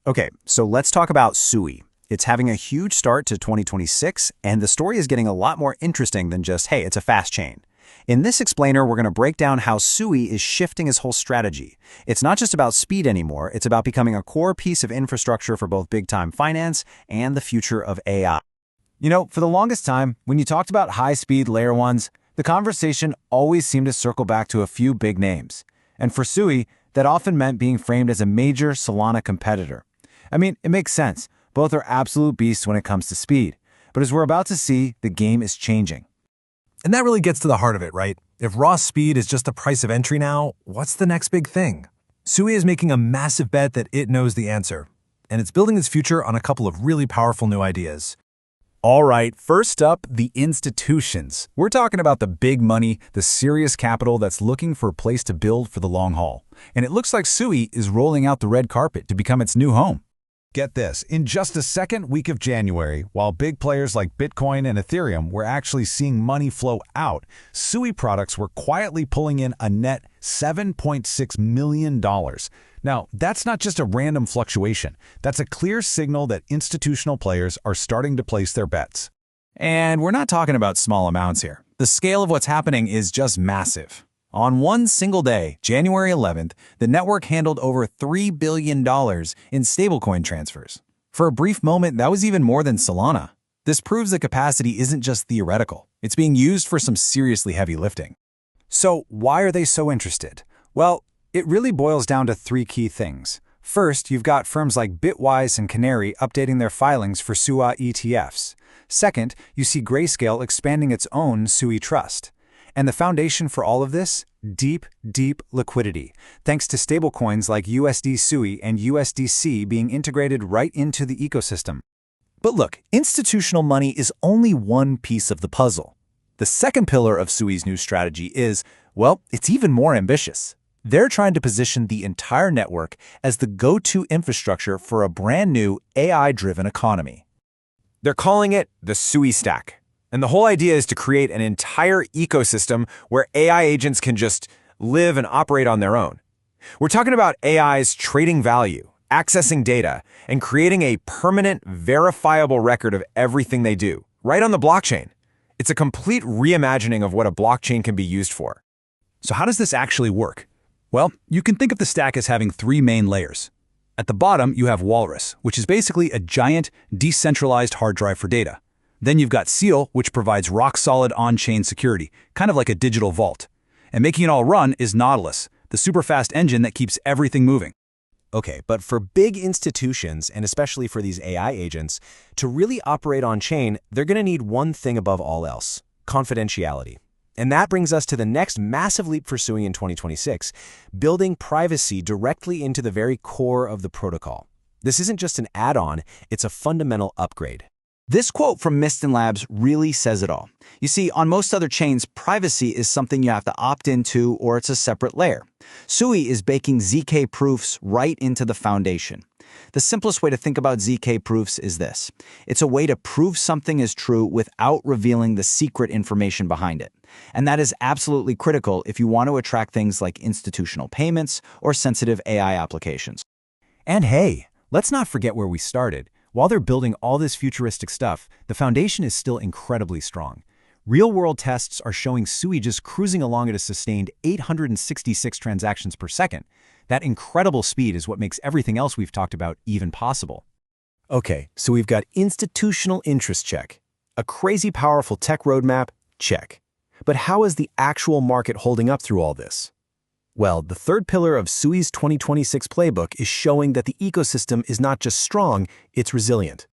Okay, so let's talk about Sui. It's having a huge start to 2026, and the story is getting a lot more interesting than just, hey, it's a fast chain. In this explainer, we're going to break down how Sui is shifting his whole strategy. It's not just about speed anymore, it's about becoming a core piece of infrastructure for both big-time finance and the future of AI. For the longest time, when you talked about high-speed layer ones, the conversation always seemed to circle back to a few big names. And for Sui, that often meant being framed as a major Solana competitor. It makes sense. Both are absolute beasts when it comes to speed. But as we're about to see, the game is changing. And that really gets to the heart of it, right? If raw speed is just the price of entry now, what's the next big thing? Sui is making a massive bet that it knows the answer. And it's building its future on a couple of really powerful new ideas. All right, first up, the institutions. We're talking about the big money, the serious capital that's looking for a place to build for the long haul. And it looks like Sui is rolling out the red carpet to become its new home. Get this, in just the second week of January, while big players like Bitcoin and Ethereum were actually seeing money flow out, Sui products were quietly pulling in a net $7.6 million. Now, that's not just a random fluctuation. That's a clear signal that institutional players are starting to place their bets. And we're not talking about small amounts here. The scale of what's happening is just massive. On one single day, January 11th, the network handled over $3 billion in stablecoin transfers. For a brief moment, that was even more than Solana. This proves that capacity isn't just theoretical. It's being used for some seriously heavy lifting. So why are they so interested? Well, it really boils down to three key things. First, you've got firms like Bitwise and Canary updating their filings for Sui ETFs. Second, you see Grayscale expanding its own Sui Trust. And the foundation for all of this? Deep liquidity, thanks to stablecoins like USD Sui and USDC being integrated right into the ecosystem. But look, institutional money is only one piece of the puzzle. The second pillar of Sui's new strategy is, well, it's even more ambitious. They're trying to position the entire network as the go-to infrastructure for a brand new AI-driven economy. They're calling it the Sui Stack. And the whole idea is to create an entire ecosystem where AI agents can just live and operate on their own. We're talking about AIs trading value, accessing data, and creating a permanent, verifiable record of everything they do, right on the blockchain. It's a complete reimagining of what a blockchain can be used for. So how does this actually work? Well, you can think of the stack as having three main layers. At the bottom, you have Walrus, which is basically a giant, decentralized hard drive for data. Then you've got Seal, which provides rock-solid on-chain security, kind of like a digital vault. And making it all run is Nautilus, the super-fast engine that keeps everything moving. Okay, but for big institutions, and especially for these AI agents, to really operate on-chain, they're going to need one thing above all else: confidentiality. And that brings us to the next massive leap for Sui in 2026, building privacy directly into the very core of the protocol. This isn't just an add-on, it's a fundamental upgrade. This quote from Miston Labs really says it all. You see, on most other chains, privacy is something you have to opt into or it's a separate layer. Sui is baking ZK proofs right into the foundation. The simplest way to think about ZK proofs is this. It's a way to prove something is true without revealing the secret information behind it. And that is absolutely critical if you want to attract things like institutional payments or sensitive AI applications. And hey, let's not forget where we started. While they're building all this futuristic stuff, the foundation is still incredibly strong. Real-world tests are showing Sui just cruising along at a sustained 866 transactions per second. That incredible speed is what makes everything else we've talked about even possible. Okay, so we've got institutional interest check. A crazy powerful tech roadmap, check. But how is the actual market holding up through all this? Well, the third pillar of Sui's 2026 playbook is showing that the ecosystem is not just strong, it's resilient.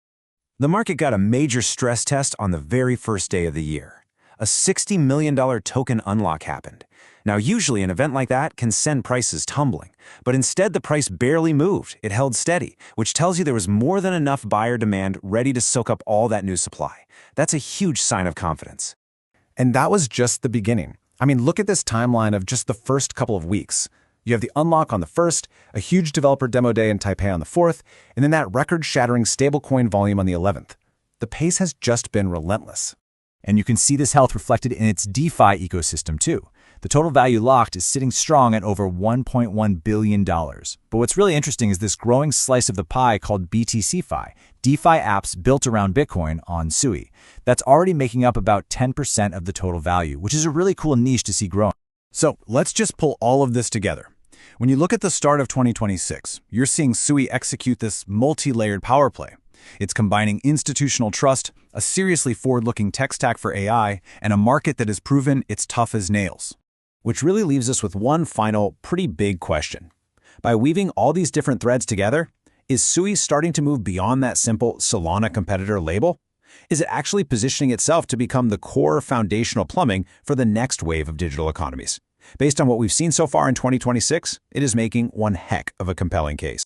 The market got a major stress test on the very first day of the year. A $60 million token unlock happened. Now, usually an event like that can send prices tumbling, but instead the price barely moved. It held steady, which tells you there was more than enough buyer demand ready to soak up all that new supply. That's a huge sign of confidence. And that was just the beginning. Look at this timeline of just the first couple of weeks. You have the unlock on the 1st, a huge developer demo day in Taipei on the 4th, and then that record-shattering stablecoin volume on the 11th. The pace has just been relentless. And you can see this health reflected in its DeFi ecosystem too. The total value locked is sitting strong at over $1.1 billion. But what's really interesting is this growing slice of the pie called BTC-Fi, DeFi apps built around Bitcoin on Sui. That's already making up about 10% of the total value, which is a really cool niche to see growing. So let's just pull all of this together. When you look at the start of 2026, you're seeing Sui execute this multi-layered power play. It's combining institutional trust, a seriously forward-looking tech stack for AI, and a market that has proven it's tough as nails. Which really leaves us with one final, pretty big question. By weaving all these different threads together, is Sui starting to move beyond that simple Solana competitor label? Is it actually positioning itself to become the core foundational plumbing for the next wave of digital economies? Based on what we've seen so far in 2026, it is making one heck of a compelling case.